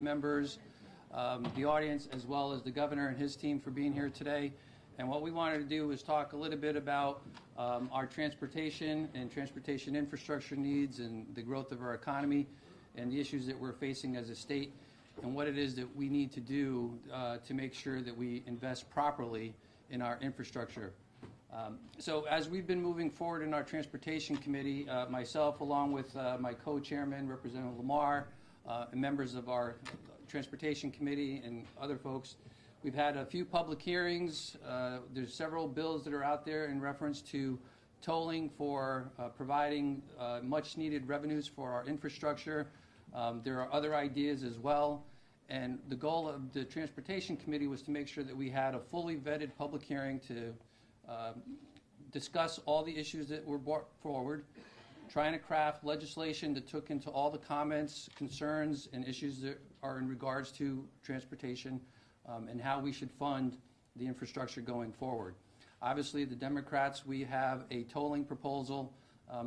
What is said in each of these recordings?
members, the audience, as well as the governor and his team for being here today. And what we wanted to do was talk a little bit about our transportation and transportation infrastructure needs and the growth of our economy and the issues that we're facing as a state and what it is that we need to do to make sure that we invest properly in our infrastructure. So as we've been moving forward in our Transportation Committee, myself along with my co-chairman, Representative Lamont, and members of our Transportation Committee and other folks, we've had a few public hearings. There's several bills that are out there in reference to tolling for providing much needed revenues for our infrastructure. There are other ideas as well. And the goal of the Transportation Committee was to make sure that we had a fully vetted public hearing to discuss all the issues that were brought forward, trying to craft legislation that took into all the comments, concerns, and issues that are in regards to transportation and how we should fund the infrastructure going forward. Obviously, the Democrats, we have a tolling proposal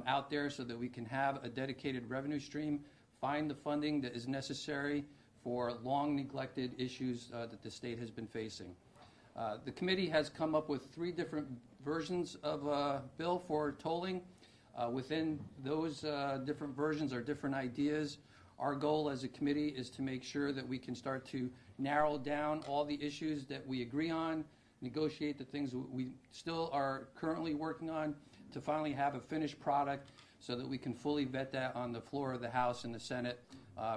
out there so that we can have a dedicated revenue stream, find the funding that is necessary for long neglected issues that the state has been facing. The committee has come up with 3 different versions of a bill for tolling. Within those different versions are different ideas. Our goal as a committee is to make sure that we can start to narrow down all the issues that we agree on, negotiate the things we still are currently working on to finally have a finished product so that we can fully vet that on the floor of the House and the Senate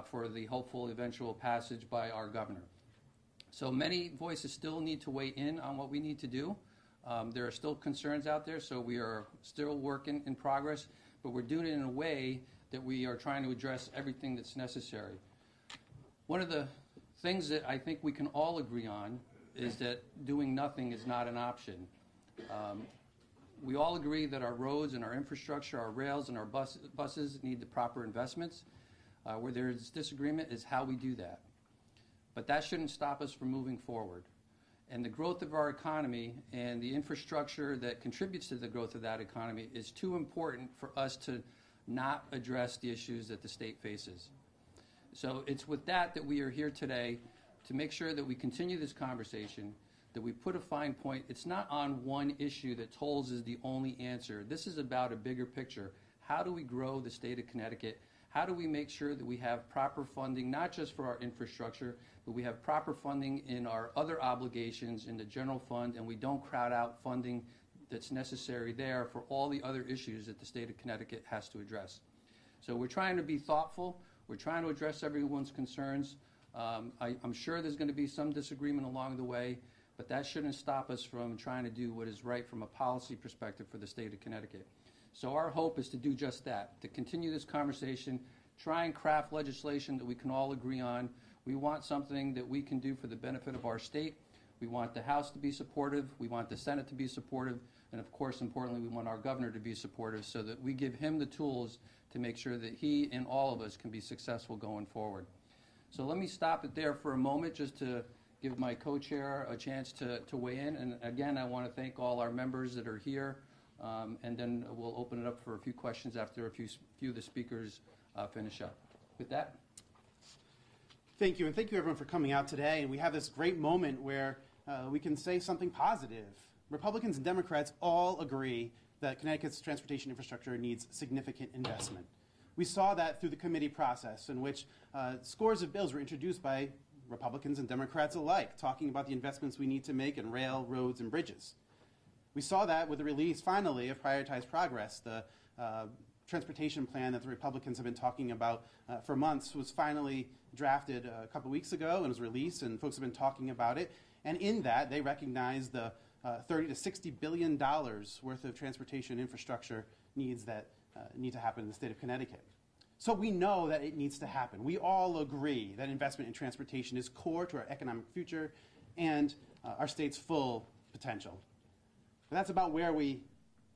for the hopeful eventual passage by our governor. So many voices still need to weigh in on what we need to do. There are still concerns out there, so we are still working in progress, but we're doing it in a way that we are trying to address everything that's necessary. One of the things that I think we can all agree on is that doing nothing is not an option. We all agree that our roads and our infrastructure, our rails and our buses need the proper investments. Where there is disagreement is how we do that. But that shouldn't stop us from moving forward. And the growth of our economy and the infrastructure that contributes to the growth of that economy is too important for us to not address the issues that the state faces. So it's with that we are here today to make sure that we continue this conversation, that we put a fine point. It's not on one issue that tolls is the only answer. This is about a bigger picture. How do we grow the state of Connecticut? How do we make sure that we have proper funding, not just for our infrastructure, but we have proper funding in our other obligations in the general fund, and we don't crowd out funding that's necessary there for all the other issues that the state of Connecticut has to address. So we're trying to be thoughtful. We're trying to address everyone's concerns. I'm sure there's going to be some disagreement along the way, but that shouldn't stop us from trying to do what is right from a policy perspective for the state of Connecticut. So our hope is to do just that, to continue this conversation, try and craft legislation that we can all agree on. We want something that we can do for the benefit of our state. We want the House to be supportive. We want the Senate to be supportive. And of course, importantly, we want our governor to be supportive so that we give him the tools to make sure that he and all of us can be successful going forward. So let me stop it there for a moment just to give my co-chair a chance to weigh in. And again, I want to thank all our members that are here. And then we'll open it up for a few questions after a few of the speakers finish up. With that. Thank you, and thank you everyone for coming out today. And we have this great moment where we can say something positive. Republicans and Democrats all agree that Connecticut's transportation infrastructure needs significant investment. We saw that through the committee process in which scores of bills were introduced by Republicans and Democrats alike, talking about the investments we need to make in rail, roads, and bridges. We saw that with the release, finally, of Prioritized Progress. The transportation plan that the Republicans have been talking about for months was finally drafted a couple weeks ago and was released, and folks have been talking about it. And in that, they recognize the $30 to $60 billion worth of transportation infrastructure needs that need to happen in the state of Connecticut. So we know that it needs to happen. We all agree that investment in transportation is core to our economic future and our state's full potential. But that's about where we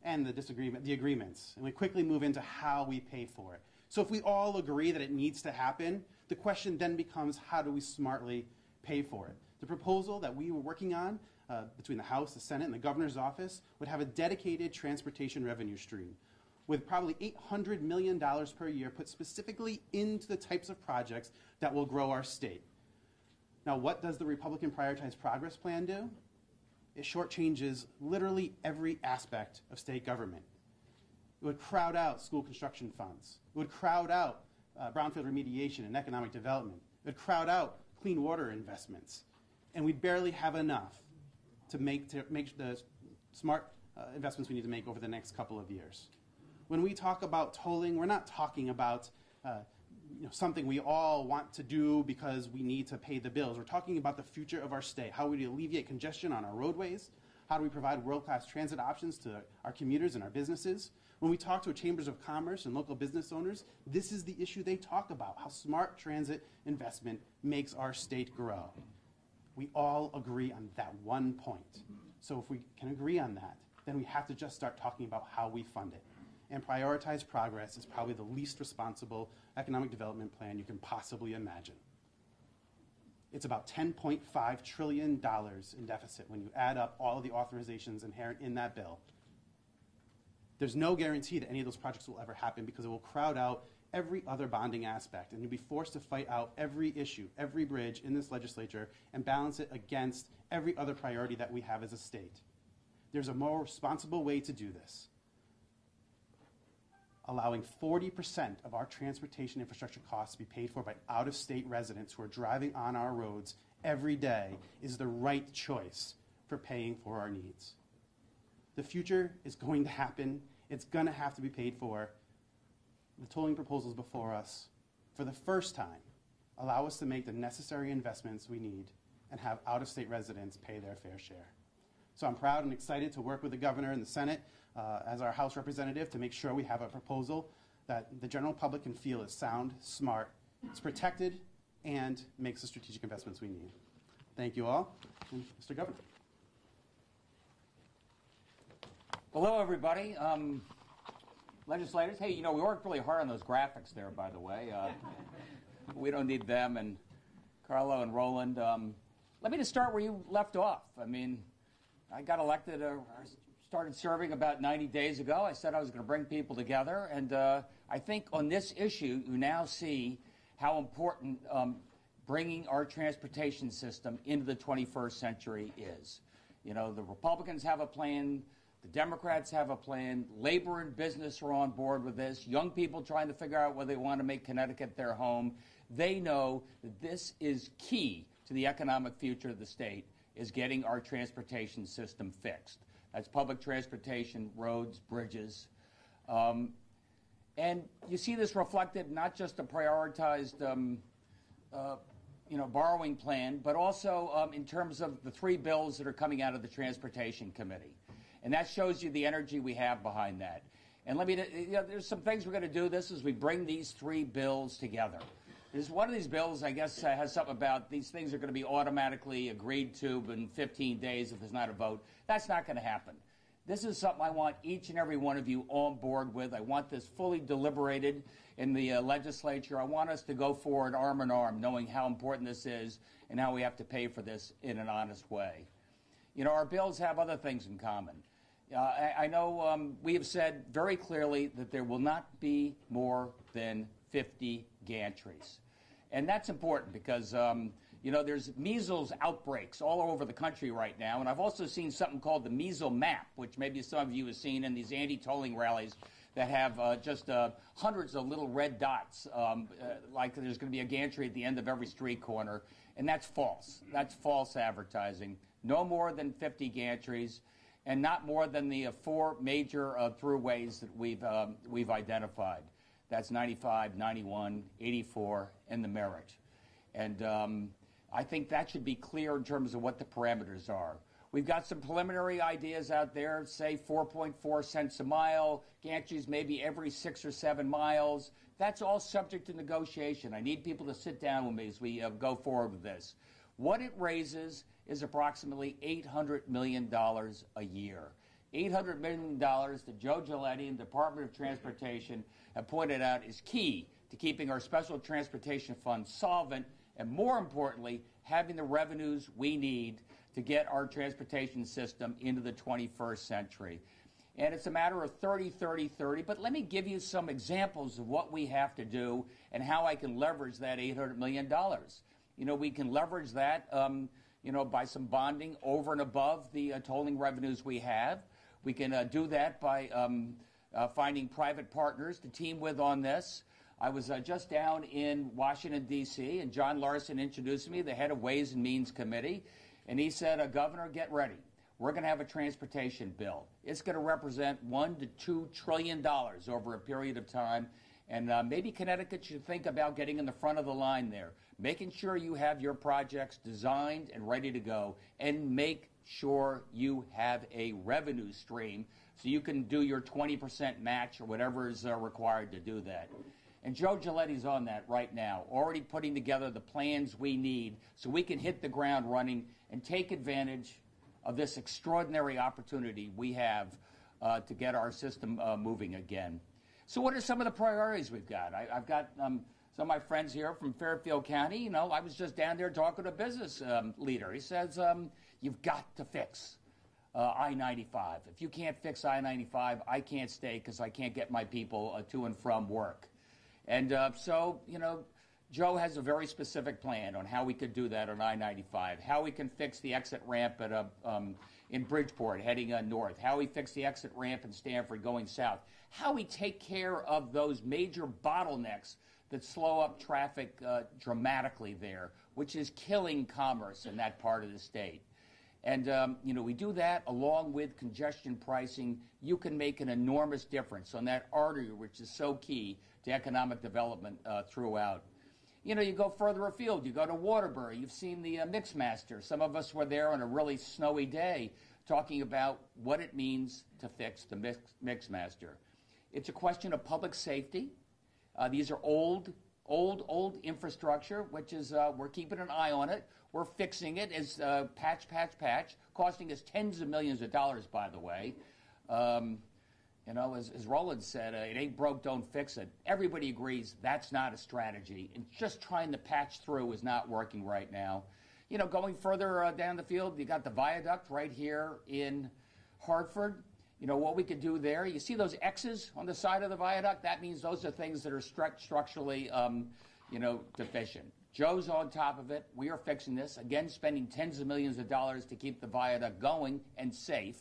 end the agreements, and we quickly move into how we pay for it. So if we all agree that it needs to happen, the question then becomes, how do we smartly pay for it? The proposal that we were working on between the House, the Senate, and the governor's office would have a dedicated transportation revenue stream with probably $800 million per year put specifically into the types of projects that will grow our state. Now, what does the Republican Prioritized Progress Plan do? It shortchanges literally every aspect of state government. It would crowd out school construction funds. It would crowd out brownfield remediation and economic development. It would crowd out clean water investments. And we barely have enough to make the smart investments we need to make over the next couple of years. When we talk about tolling, we're not talking about something we all want to do because we need to pay the bills. We're talking about the future of our state. How do we alleviate congestion on our roadways? How do we provide world-class transit options to our commuters and our businesses? When we talk to chambers of commerce and local business owners, this is the issue they talk about, how smart transit investment makes our state grow. We all agree on that one point. So if we can agree on that, then we have to just start talking about how we fund it. And Prioritized Progress is probably the least responsible economic development plan you can possibly imagine. It's about $10.5 trillion in deficit when you add up all of the authorizations inherent in that bill. There's no guarantee that any of those projects will ever happen because it will crowd out every other bonding aspect, and you'll be forced to fight out every issue, every bridge in this legislature, and balance it against every other priority that we have as a state. There's a more responsible way to do this. Allowing 40% of our transportation infrastructure costs to be paid for by out-of-state residents who are driving on our roads every day is the right choice for paying for our needs. The future is going to happen. It's going to have to be paid for. The tolling proposals before us, for the first time, allow us to make the necessary investments we need and have out-of-state residents pay their fair share. So I'm proud and excited to work with the governor and the Senate as our House representative to make sure we have a proposal that the general public can feel is sound, smart, it's protected, and makes the strategic investments we need. Thank you all. And Mr. Governor. Hello, everybody. Legislators, hey, we worked really hard on those graphics there, by the way. We don't need them. And Carlo and Roland, let me just start where you left off. I mean, I got elected, I started serving about 90 days ago. I said I was going to bring people together. And I think on this issue, you now see how important bringing our transportation system into the 21st century is. The Republicans have a plan. The Democrats have a plan. Labor and business are on board with this. Young people trying to figure out whether they want to make Connecticut their home. They know that this is key to the economic future of the state, is getting our transportation system fixed. That's public transportation, roads, bridges. And you see this reflected not just a prioritized borrowing plan, but also in terms of the 3 bills that are coming out of the Transportation Committee. And that shows you the energy we have behind that. And there's some things we're going to do this as we bring these 3 bills together. There's one of these bills, I guess, has something about these things are going to be automatically agreed to in 15 days if there's not a vote. That's not going to happen. This is something I want each and every one of you on board with. I want this fully deliberated in the legislature. I want us to go forward arm in arm, knowing how important this is and how we have to pay for this in an honest way. Our bills have other things in common. I know we have said very clearly that there will not be more than 50 gantries. And that's important because, there's measles outbreaks all over the country right now. And I've also seen something called the measles map, which maybe some of you have seen in these anti-tolling rallies that have just hundreds of little red dots, like there's going to be a gantry at the end of every street corner. And that's false. That's false advertising. No more than 50 gantries, and not more than the 4 major throughways that we've identified. That's 95, 91, 84, and the Merritt. And I think that should be clear in terms of what the parameters are. We've got some preliminary ideas out there, say 4.4 cents a mile, gantries maybe every 6 or 7 miles. That's all subject to negotiation. I need people to sit down with me as we go forward with this. What it raises is approximately $800 million a year. $800 million that Joe Giletti and the Department of Transportation have pointed out is key to keeping our special transportation fund solvent and, more importantly, having the revenues we need to get our transportation system into the 21st century. And it's a matter of 30, 30, 30. But let me give you some examples of what we have to do and how I can leverage that $800 million. we can leverage that, by some bonding over and above the tolling revenues we have. We can do that by finding private partners to team with on this. I was just down in Washington, D.C., and John Larson introduced me, the head of Ways and Means Committee, and he said, Governor, get ready. We're going to have a transportation bill. It's going to represent $1 to $2 trillion over a period of time, and maybe Connecticut should think about getting in the front of the line there, making sure you have your projects designed and ready to go, and make sure you have a revenue stream so you can do your 20% match or whatever is required to do that. And Joe Giletti's on that right now, already putting together the plans we need so we can hit the ground running and take advantage of this extraordinary opportunity we have to get our system moving again. So what are some of the priorities we've got? I've got some of my friends here from Fairfield County. I was just down there talking to a business leader. He says, you've got to fix I-95. If you can't fix I-95, I can't stay because I can't get my people to and from work. And so, Joe has a very specific plan on how we could do that on I-95, how we can fix the exit ramp at in Bridgeport heading north, how we fix the exit ramp in Stamford going south, how we take care of those major bottlenecks that slow up traffic dramatically there, which is killing commerce in that part of the state. And, we do that along with congestion pricing. You can make an enormous difference on that artery, which is so key to economic development throughout. You go further afield. You go to Waterbury. You've seen the Mixmaster. Some of us were there on a really snowy day talking about what it means to fix the Mixmaster. It's a question of public safety. These are old infrastructure, which is we're keeping an eye on it. We're fixing it as patch, costing us tens of millions of dollars, by the way. As Roland said, it ain't broke, don't fix it. Everybody agrees that's not a strategy. And just trying to patch through is not working right now. Going further down the field, you got the viaduct right here in Hartford. What we could do there, you see those X's on the side of the viaduct? That means those are things that are structurally, deficient. Joe's on top of it. We are fixing this. Again, spending tens of millions of dollars to keep the viaduct going and safe.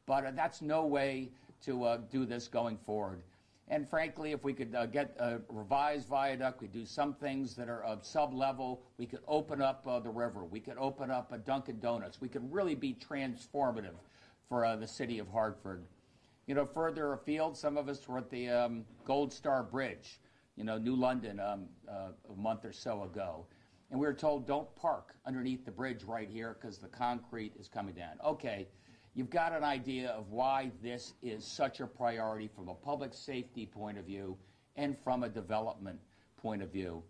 But that's no way to do this going forward. And frankly, if we could get a revised viaduct, we do some things that are of sub-level. We could open up the river. We could open up a Dunkin' Donuts. We could really be transformative for the city of Hartford. Further afield, some of us were at the Gold Star Bridge, New London, a month or so ago. And we were told, don't park underneath the bridge right here because the concrete is coming down. Okay, you've got an idea of why this is such a priority from a public safety point of view and from a development point of view.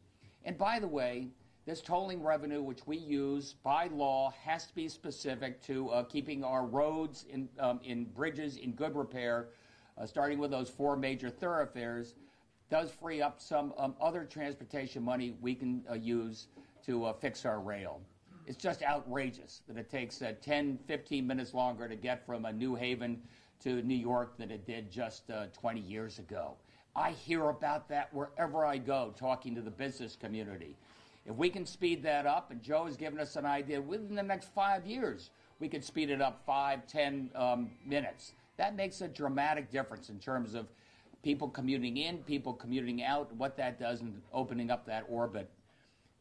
And by the way, this tolling revenue, which we use by law, has to be specific to keeping our roads in bridges in good repair, starting with those 4 major thoroughfares, does free up some other transportation money we can use to fix our rail. It's just outrageous that it takes 10, 15 minutes longer to get from New Haven to New York than it did just 20 years ago. I hear about that wherever I go, talking to the business community. If we can speed that up, and Joe has given us an idea, within the next 5 years, we could speed it up 5, 10 minutes. That makes a dramatic difference in terms of people commuting in, people commuting out, what that does in opening up that orbit.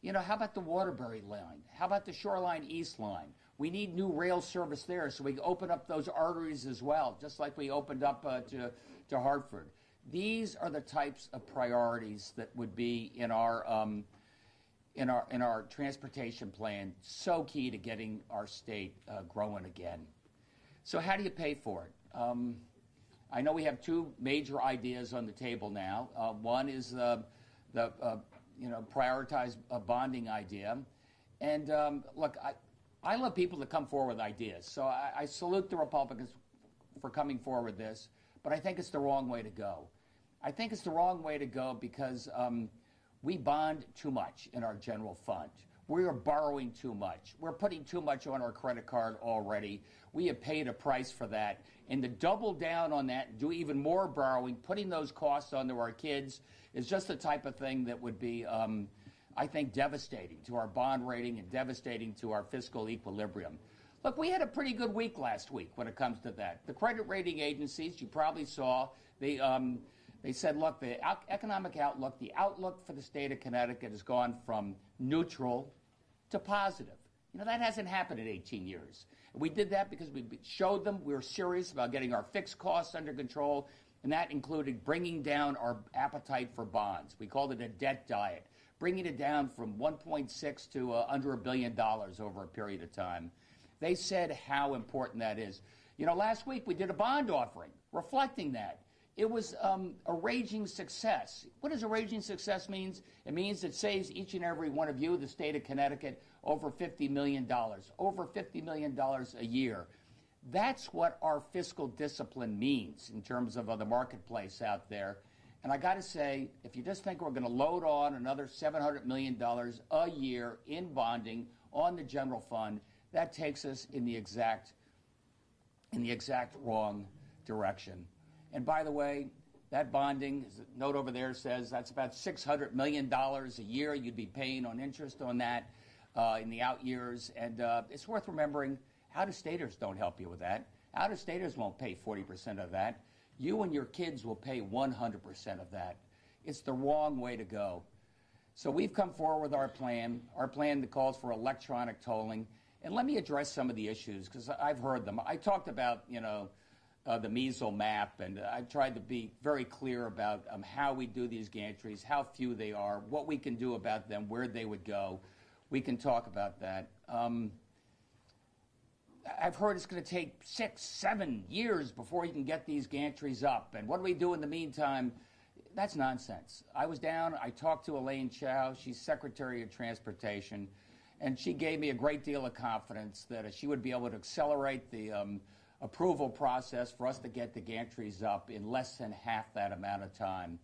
How about the Waterbury line? How about the Shoreline East line? We need new rail service there so we can open up those arteries as well, just like we opened up to Hartford. These are the types of priorities that would be in our transportation plan, so key to getting our state growing again. So how do you pay for it? I know we have 2 major ideas on the table now. One is the prioritized bonding idea. And look, I love people that come forward with ideas. So I salute the Republicans for coming forward with this, but I think it's the wrong way to go. I think it's the wrong way to go because we bond too much in our general fund. We are borrowing too much. We're putting too much on our credit card already. We have paid a price for that. And to double down on that, do even more borrowing, putting those costs onto our kids is just the type of thing that would be, I think, devastating to our bond rating and devastating to our fiscal equilibrium. Look, we had a pretty good week last week when it comes to that. The credit rating agencies, you probably saw, they said, look, the economic outlook, the outlook for the state of Connecticut has gone from neutral to positive. You know, that hasn't happened in 18 years. We did that because we showed them we were serious about getting our fixed costs under control, and that included bringing down our appetite for bonds. We called it a debt diet, bringing it down from 1.6 to under $1 billion over a period of time. They said how important that is. You know, last week we did a bond offering reflecting that. It was a raging success. What does a raging success mean? It means it saves each and every one of you, the state of Connecticut, over $50 million, over $50 million a year. That's what our fiscal discipline means in terms of the marketplace out there. And I got to say, if you just think we're going to load on another $700 million a year in bonding on the general fund, that takes us in the exact wrong direction. And by the way, that bonding, as the note over there says, that's about $600 million a year you'd be paying on interest on that in the out years. And it's worth remembering, out-of-staters don't help you with that. Out-of-staters won't pay 40% of that. You and your kids will pay 100% of that. It's the wrong way to go. So we've come forward with our plan that calls for electronic tolling. And let me address some of the issues, because I've heard them. I talked about, you know, the measle map, and I've tried to be very clear about how we do these gantries, how few they are, what we can do about them, where they would go. We can talk about that. I've heard it's going to take 6, 7 years before you can get these gantries up. And what do we do in the meantime? That's nonsense. I was down, I talked to Elaine Chao, she's Secretary of Transportation, and she gave me a great deal of confidence that she would be able to accelerate the approval process for us to get the gantries up in less than half that amount of time.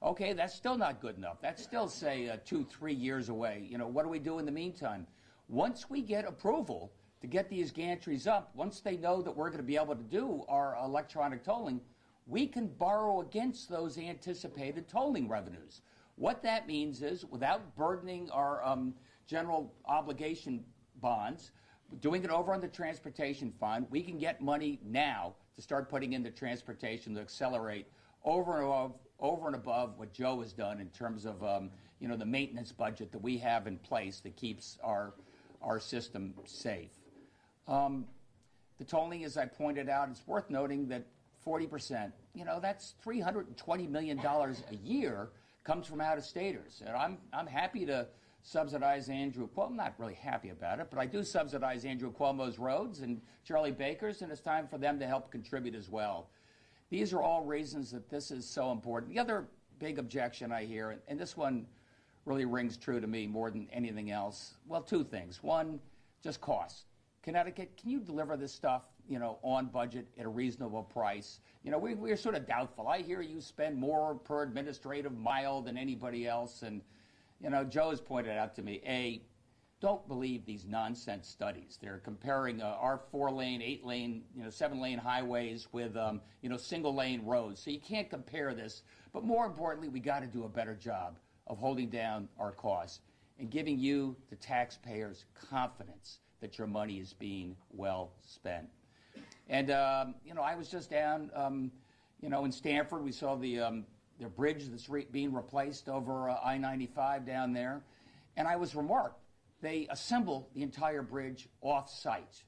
Okay, that's still not good enough. That's still, say, 2, 3 years away. You know, what do we do in the meantime? Once we get approval to get these gantries up, once they know that we're going to be able to do our electronic tolling, we can borrow against those anticipated tolling revenues. What that means is, without burdening our general obligation bonds, doing it over on the transportation fund, we can get money now to start putting into transportation to accelerate over and above what Joe has done in terms of you know, the maintenance budget that we have in place that keeps our system safe. The tolling, as I pointed out, it's worth noting that 40%, you know, that's $320 million a year comes from out-of-staters. And I'm happy to subsidize Andrew Cuomo. I'm not really happy about it, but I do subsidize Andrew Cuomo's roads and Charlie Baker's, and it's time for them to help contribute as well. These are all reasons that this is so important. The other big objection I hear, and this one really rings true to me more than anything else, well, 2 things. One, just cost. Connecticut, can you deliver this stuff, you know, on budget at a reasonable price? You know, we're sort of doubtful. I hear you spend more per administrative mile than anybody else, and you know, Joe has pointed out to me, don't believe these nonsense studies. They're comparing our 4-lane, 8-lane, you know, 7-lane highways with, you know, single-lane roads. So you can't compare this. But more importantly, we got to do a better job of holding down our costs and giving you, the taxpayers, confidence that your money is being well spent. And, you know, I was just down, you know, in Stamford. We saw the bridge that's being replaced over I-95 down there. And I was remarked, they assemble the entire bridge off-site.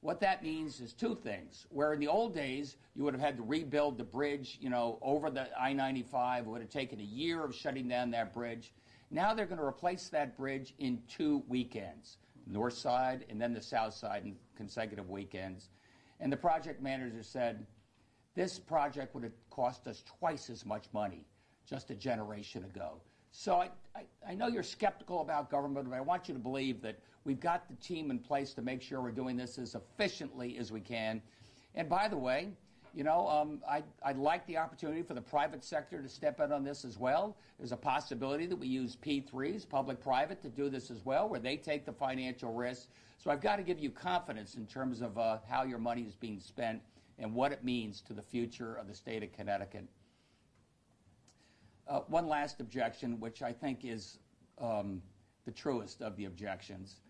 What that means is 2 things. Where in the old days, you would have had to rebuild the bridge, you know, over the I-95. It would have taken a year of shutting down that bridge. Now they're going to replace that bridge in 2 weekends, north side and then the south side in consecutive weekends. And the project manager said, this project would have cost us twice as much money just a generation ago. So I know you're skeptical about government, but I want you to believe that we've got the team in place to make sure we're doing this as efficiently as we can. And by the way, you know, I'd like the opportunity for the private sector to step in on this as well. There's a possibility that we use P3s, public-private, to do this as well, where they take the financial risk. So I've got to give you confidence in terms of how your money is being spent and what it means to the future of the state of Connecticut. One last objection, which I think is the truest of the objections,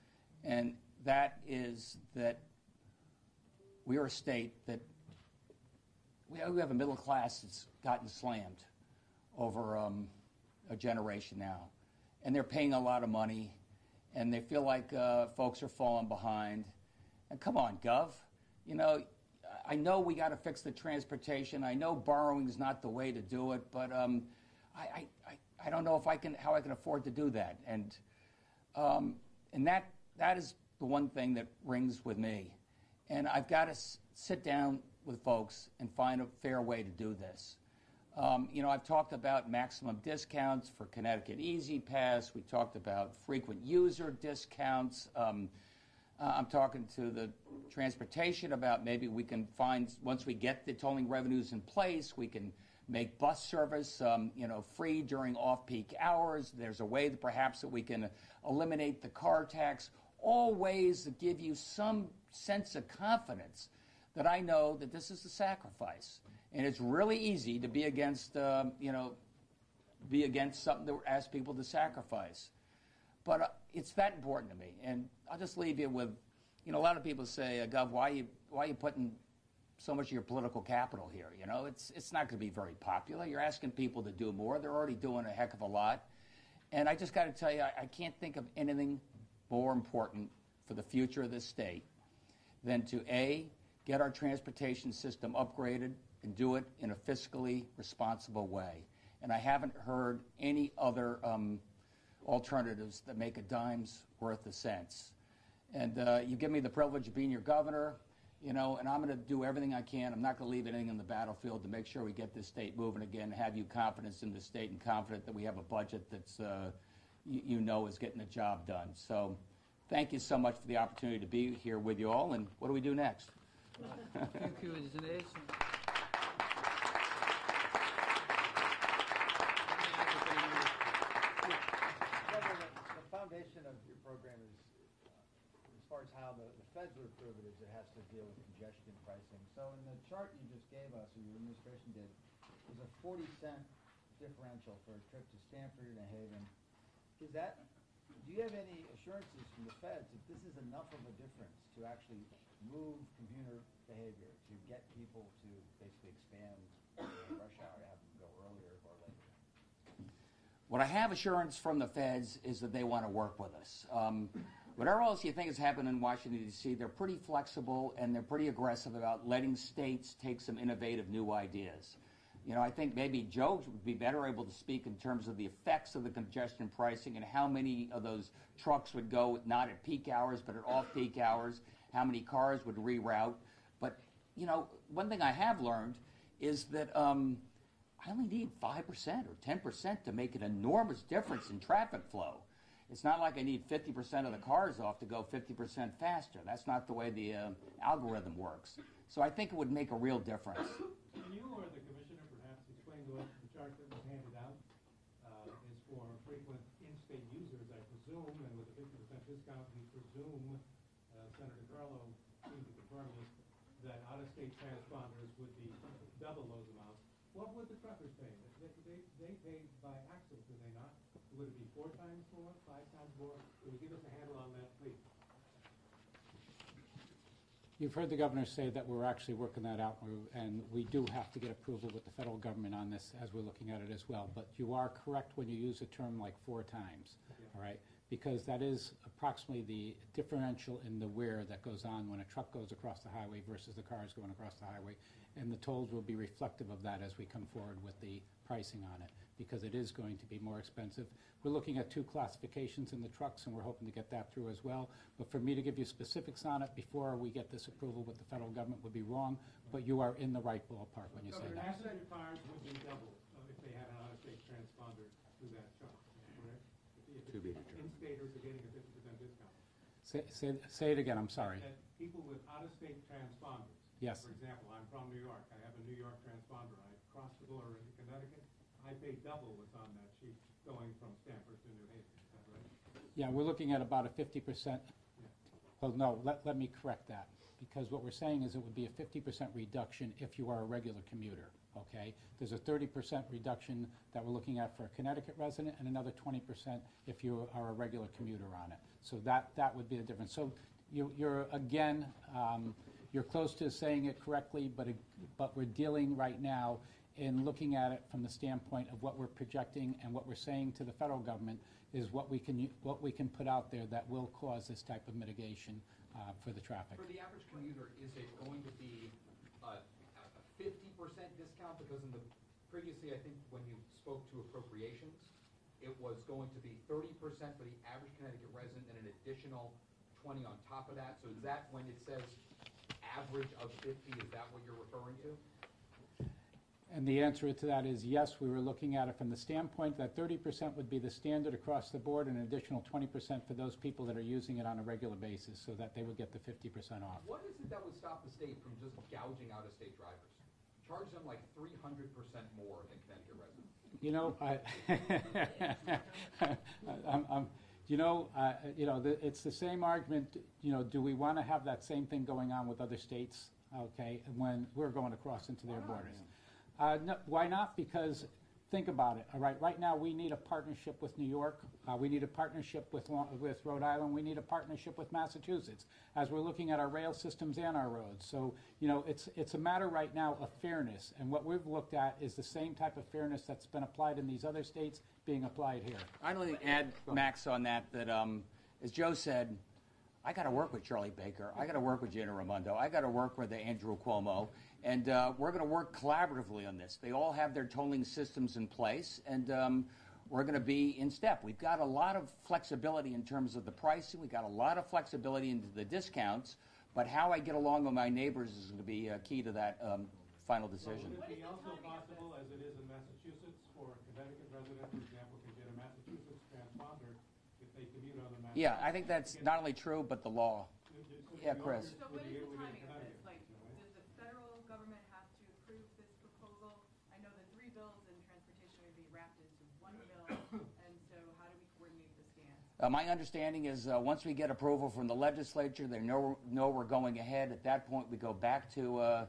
and that is that we are a state that we have a middle class that's gotten slammed over a generation now, and they're paying a lot of money, and they feel like folks are falling behind. And come on, Gov, you know, I know we got to fix the transportation. I know borrowing is not the way to do it, but I don't know if how I can afford to do that. And that is the one thing that rings with me. And I've got to sit down with folks and find a fair way to do this. You know, I've talked about maximum discounts for Connecticut Easy Pass. We talked about frequent user discounts. I'm talking to the transportation about maybe we can find, once we get the tolling revenues in place, we can make bus service, you know, free during off-peak hours. There's a way that perhaps that we can eliminate the car tax. All ways that give you some sense of confidence that I know that this is a sacrifice. And it's really easy to be against, you know, be against something that asks people to sacrifice. But it's that important to me. And I'll just leave you with, you know, a lot of people say, Gov, why are you putting so much of your political capital here? You know, it's not going to be very popular. You're asking people to do more. They're already doing a heck of a lot. And I just got to tell you, I can't think of anything more important for the future of this state than to, A, get our transportation system upgraded and do it in a fiscally responsible way. And I haven't heard any other alternatives that make a dime's worth of sense. And you give me the privilege of being your governor, you know, and I'm going to do everything I can. I'm not going to leave anything in the battlefield to make sure we get this state moving again, have you confidence in the state and confident that we have a budget that's, you know, is getting the job done. So thank you so much for the opportunity to be here with you all. And what do we do next? Thank you, Denise. The foundation of your program is, as far as how the feds would approve it, is it has to deal with congestion pricing. So in the chart you just gave us, or your administration did, there's a 40-cent differential for a trip to Stamford and Haven. Do you have any assurances from the feds that this is enough of a difference to actually move commuter behavior, to get people to basically expand rush hour, to have them go earlier or later? What I have assurance from the feds is that they want to work with us. Whatever else you think has happened in Washington, D.C., they're pretty flexible and they're pretty aggressive about letting states take some innovative new ideas. You know, I think maybe Joe would be better able to speak in terms of the effects of the congestion pricing and how many of those trucks would go not at peak hours but at off-peak hours, how many cars would reroute. But, you know, one thing I have learned is that I only need 5% or 10% to make an enormous difference in traffic flow. It's not like I need 50% of the cars off to go 50% faster. That's not the way the algorithm works. So I think it would make a real difference. Can you or the commissioner perhaps explain to us the chart that was handed out is for frequent in-state users, I presume, and with a 50% discount, we presume, Senator Carlo seemed to confirm this, that out-of-state transponders would be double those amounts. What would the truckers pay? They pay by axle, do they not? Would it be 4 times more, 5 times more? Can you give us a handle on that, please? You've heard the governor say that we're actually working that out, and we do have to get approval with the federal government on this as we're looking at it as well. But you are correct when you use a term like 4 times, all right? Because that is approximately the differential in the wear that goes on when a truck goes across the highway versus the cars going across the highway. And the tolls will be reflective of that as we come forward with the pricing on it, because it is going to be more expensive. We're looking at 2 classifications in the trucks, and we're hoping to get that through as well. But for me to give you specifics on it before we get this approval with the federal government would be wrong, but you are in the right ballpark when you say that. Passenger cars would be double if they had an out-of-state transponder to that truck, correct? If in-staters are getting a 50% discount. Say it again, I'm sorry. That people with out-of-state transponders, yes. For example, I'm from New York. I have a New York transponder. I cross the border into Connecticut. I pay double what's on that sheet going from Stamford to New Haven. Is that right? Yeah, we're looking at about a 50%. Well, no, let me correct that, because what we're saying is it would be a 50% reduction if you are a regular commuter. okay? There's a 30% reduction that we're looking at for a Connecticut resident and another 20% if you are a regular commuter on it. So that would be the difference. So you're again, you're close to saying it correctly, but we're dealing right now in looking at it from the standpoint of what we're projecting and what we're saying to the federal government is what we can put out there that will cause this type of mitigation for the traffic. For the average commuter, is it going to be a 50% discount? Because previously, I think when you spoke to appropriations, it was going to be 30% for the average Connecticut resident and an additional 20 on top of that. So is that when it says average of 50, is that what you're referring to? And the answer to that is yes, we were looking at it from the standpoint that 30% would be the standard across the board and an additional 20% for those people that are using it on a regular basis so that they would get the 50% off. What is it that would stop the state from just gouging out-of-state drivers? Charge them like 300% more than Connecticut residents. You know, it's the same argument. You know, do we want to have that same thing going on with other states? Okay, when we're going across into their borders. No, why not? Because think about it. All right, right now we need a partnership with New York. We need a partnership with Rhode Island. We need a partnership with Massachusetts as we're looking at our rail systems and our roads. So, you know, it's a matter right now of fairness. And what we've looked at is the same type of fairness that's been applied in these other states being applied here. I'd only add, Max, on that, as Joe said, I got to work with Charlie Baker. I got to work with Gina Raimondo. I got to work with Andrew Cuomo. And we're going to work collaboratively on this. They all have their tolling systems in place, and we're going to be in step. We've got a lot of flexibility in terms of the pricing. We've got a lot of flexibility into the discounts, but how I get along with my neighbors is going to be key to that final decision. Would it be also possible, as it is in Massachusetts, for a Connecticut resident, for example, to get a Massachusetts transponder if they commute on the Massachusetts? Yeah, I think that's not only true, but the law. Yeah, Chris. So what is the timing of this? Like, does the federal government have to approve this proposal? I know the 3 bills in transportation would be wrapped into 1 bill, and so how do we coordinate the scans? My understanding is once we get approval from the legislature, they know we're going ahead. At that point, we go back to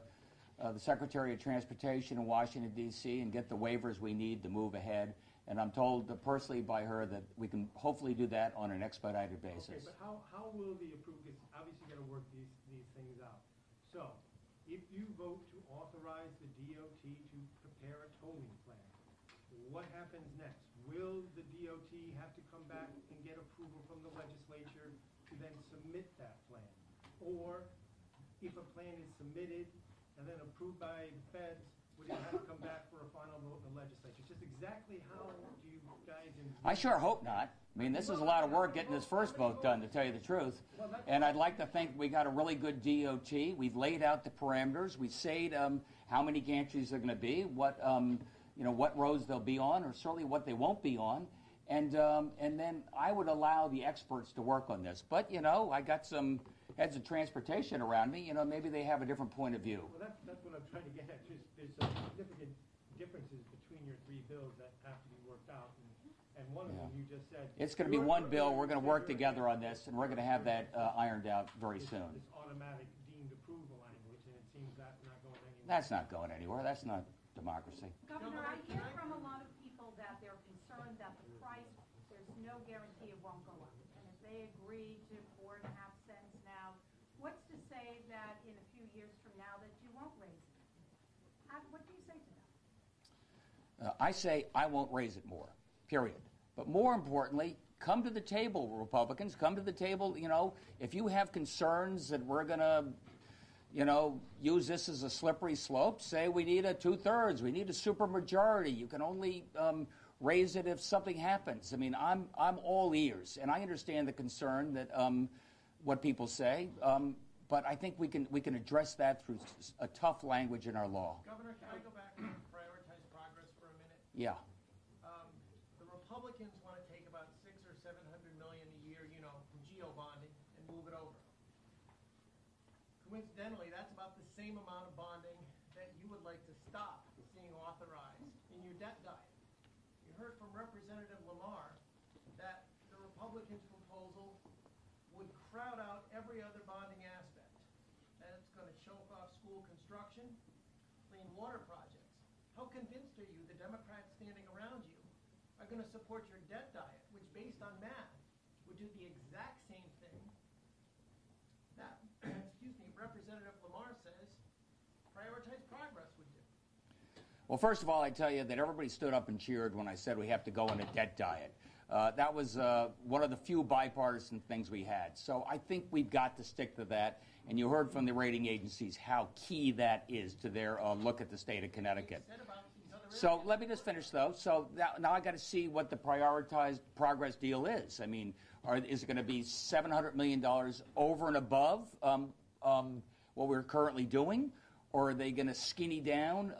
the Secretary of Transportation in Washington, D.C., and get the waivers we need to move ahead. And I'm told personally by her that we can hopefully do that on an expedited basis. Okay, but how will the approval, because obviously you've got to work these things out. So, if you vote to authorize the DOT to prepare a tolling plan, what happens next? Will the DOT have to come back and get approval from the legislature to then submit that plan? Or, if a plan is submitted and then approved by the feds, would it have to come back for a final vote in the legislature? Just exactly how do you guys envision? I sure hope not. I mean, this is a lot of work getting this first vote done, to tell you the truth. And I'd like to think we got a really good DOT. We've laid out the parameters. We said how many gantries are going to be, what roads they'll be on, or certainly what they won't be on. And then I would allow the experts to work on this. But, you know, I got some heads of transportation around me. You know, maybe they have a different point of view. Well, that's what I'm trying to get at. There's some significant differences between your 3 bills that have to be worked out. And one of them you just said. It's going to be one bill. We're going to work together on this, and we're going to have that ironed out very soon. This automatic deemed approval language, and it seems that's not going anywhere. That's not going anywhere. That's not democracy. Governor, I hear from a lot of people that they're concerned that the price, there's no guarantee it won't go up. And if they agree to 4.5 cents now, what's to say that in a few years from now that you won't raise it? What do you say to them? I say I won't raise it more, period. But more importantly, come to the table, Republicans. Come to the table. You know, if you have concerns that we're going to, you know, use this as a slippery slope, say we need a 2/3. We need a supermajority. You can only raise it if something happens. I mean, I'm all ears, and I understand the concern that what people say. But I think we can address that through a tough language in our law. Governor, can I go back and prioritize progress for a minute? Yeah. The Republicans want to take about $600 or $700 million a year, you know, from geo-bonding and move it over. Coincidentally, that's about the same amount of bonding that you would like to stop seeing authorized in your debt diet. You heard from Representative Lamont that the Republicans' proposal would crowd out every other bonding aspect. That it's going to choke off school construction, clean water projects, how convinced are you the Democrats standing around you are going to support your debt diet, which based on math would do the exact same thing that, excuse me, Representative Lamont says prioritize progress would do? Well, first of all, I tell you that everybody stood up and cheered when I said we have to go on a debt diet. That was one of the few bipartisan things we had. So I think we've got to stick to that. And you heard from the rating agencies how key that is to their look at the state of Connecticut. So let me just finish, though. So now I got to see what the prioritized progress deal is. I mean, is it going to be $700 million over and above what we're currently doing? Or are they going to skinny down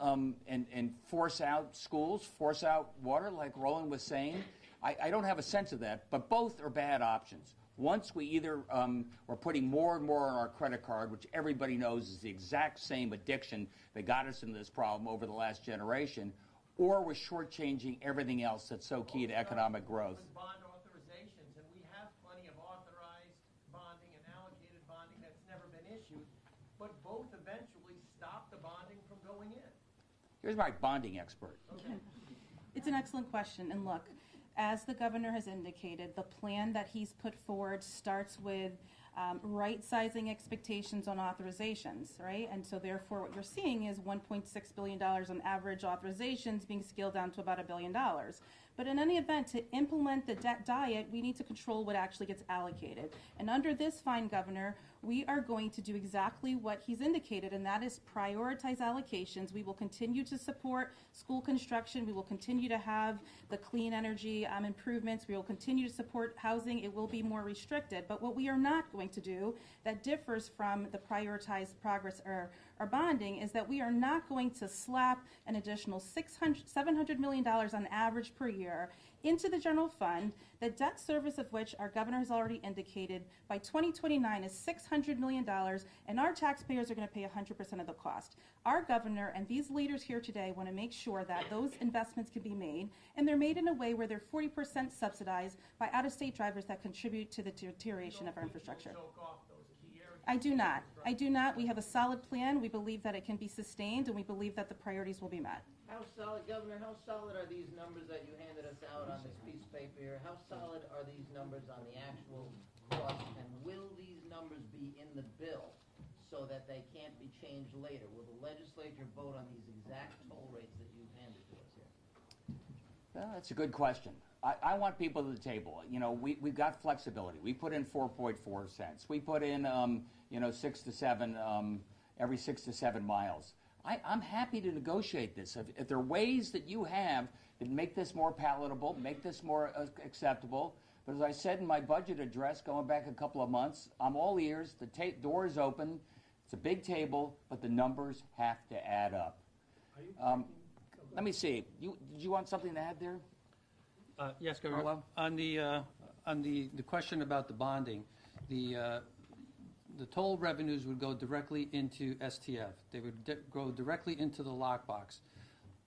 and force out schools, force out water, like Roland was saying? I don't have a sense of that, but both are bad options. Once we either are putting more and more on our credit card, which everybody knows is the exact same addiction that got us into this problem over the last generation, or we're shortchanging everything else that's so key to economic growth. Bond authorizations, and we have plenty of authorized bonding and allocated bonding that's never been issued, but both eventually stop the bonding from going in. Here's my bonding expert. Okay. It's an excellent question, and look, as the governor has indicated, the plan that he's put forward starts with right-sizing expectations on authorizations, right? And so therefore what you're seeing is $1.6 billion on average authorizations being scaled down to about $1 billion. But in any event, to implement the debt diet, we need to control what actually gets allocated. And under this fine governor, we are going to do exactly what he's indicated, and that is prioritize allocations. We will continue to support school construction. We will continue to have the clean energy improvements. We will continue to support housing. It will be more restricted. But what we are not going to do that differs from the prioritized progress or bonding is that we are not going to slap an additional $700 million on average per year into the general fund, the debt service of which our governor has already indicated by 2029 is $600 million, and our taxpayers are going to pay 100% of the cost. Our governor and these leaders here today want to make sure that those investments can be made, and they're made in a way where they're 40% subsidized by out-of-state drivers that contribute to the deterioration of our infrastructure. I do not. I do not. We have a solid plan. We believe that it can be sustained, and we believe that the priorities will be met. How solid, Governor, how solid are these numbers that you handed us out on this piece of paper here? How solid are these numbers on the actual cost, and will these numbers be in the bill so that they can't be changed later? Will the legislature vote on these exact toll rates that you've handed to us here? Well, that's a good question. I want people to the table. You know, we've got flexibility. We put in 4.4 cents. We put in, 6 to 7, every 6 to 7 miles. I'm happy to negotiate this. If there are ways that you have that make this more palatable, make this more acceptable. But as I said in my budget address going back a couple of months, I'm all ears. The door is open. It's a big table, but the numbers have to add up. Let me see. Did you want something to add there? Yes, Governor. Well, on the question about the bonding, the toll revenues would go directly into STF. They would go directly into the lockbox.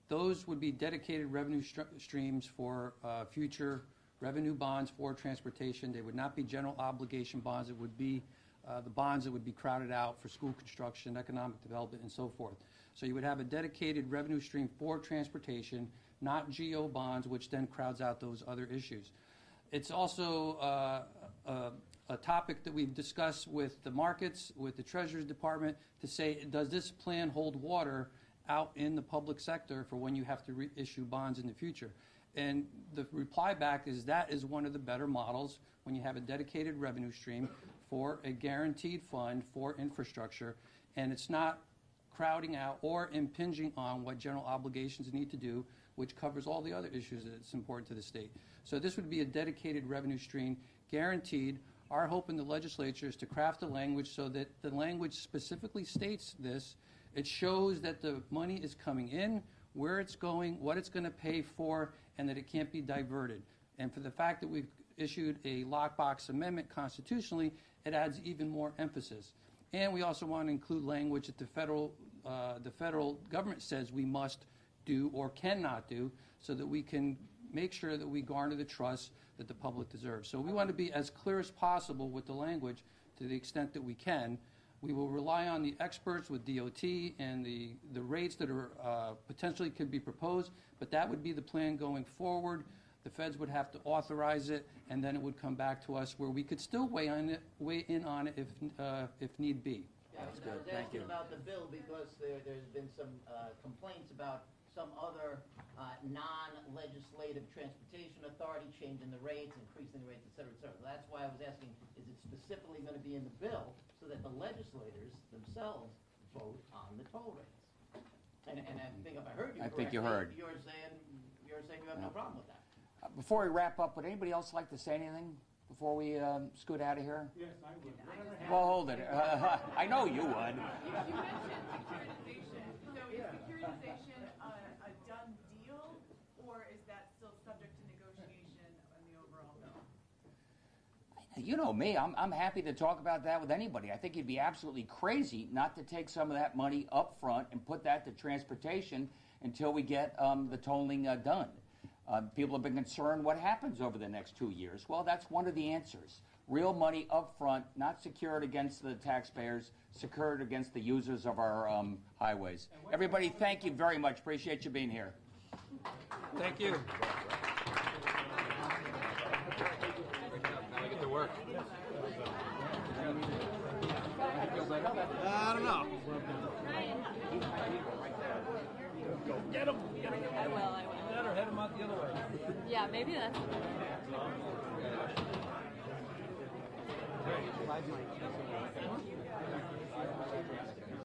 Those would be dedicated revenue streams for future revenue bonds for transportation. They would not be general obligation bonds. It would be the bonds that would be crowded out for school construction, economic development, and so forth. So you would have a dedicated revenue stream for transportation, not GO bonds, which then crowds out those other issues. It's also a topic that we've discussed with the markets, with the Treasury Department, to say, does this plan hold water out in the public sector for when you have to reissue bonds in the future? And the reply back is that is one of the better models when you have a dedicated revenue stream for a guaranteed fund for infrastructure, and it's not crowding out or impinging on what general obligations need to do, which covers all the other issues that's important to the state. So this would be a dedicated revenue stream, guaranteed. Our hope in the legislature is to craft a language so that the language specifically states this. It shows that the money is coming in, where it's going, what it's going to pay for, and that it can't be diverted. And for the fact that we've issued a lockbox amendment constitutionally, it adds even more emphasis. And we also want to include language that the federal government says we must do or cannot do, so that we can make sure that we garner the trust that the public deserves. So we want to be as clear as possible with the language to the extent that we can. We will rely on the experts with DOT and the rates that are potentially could be proposed, but that would be the plan going forward. The feds would have to authorize it, and then it would come back to us where we could still weigh in on it if need be. Yeah, That's I good. was Thank asking you. about the bill because there's been some complaints about some other non-legislative transportation authority changing the rates, increasing the rates, et cetera, et cetera. That's why I was asking, is it specifically going to be in the bill so that the legislators themselves vote on the toll rates? And I think if I heard you I correctly, think you heard. you're saying you have no problem with that. Before we wrap up, would anybody else like to say anything before we scoot out of here? Yes, I would. Whatever happens. Well, hold it. I know you would. You mentioned securitization. So is securitization a done deal, or is that still subject to negotiation in the overall bill? You know me, I'm happy to talk about that with anybody. I think you'd be absolutely crazy not to take some of that money up front and put that to transportation until we get the tolling done. People have been concerned what happens over the next 2 years. Well, that's one of the answers. Real money up front, not secured against the taxpayers, secured against the users of our highways. Everybody, thank you very much. Appreciate you being here. Thank you. Now I get to work. I don't know. I will. Better head him out the other way. Yeah, maybe that's.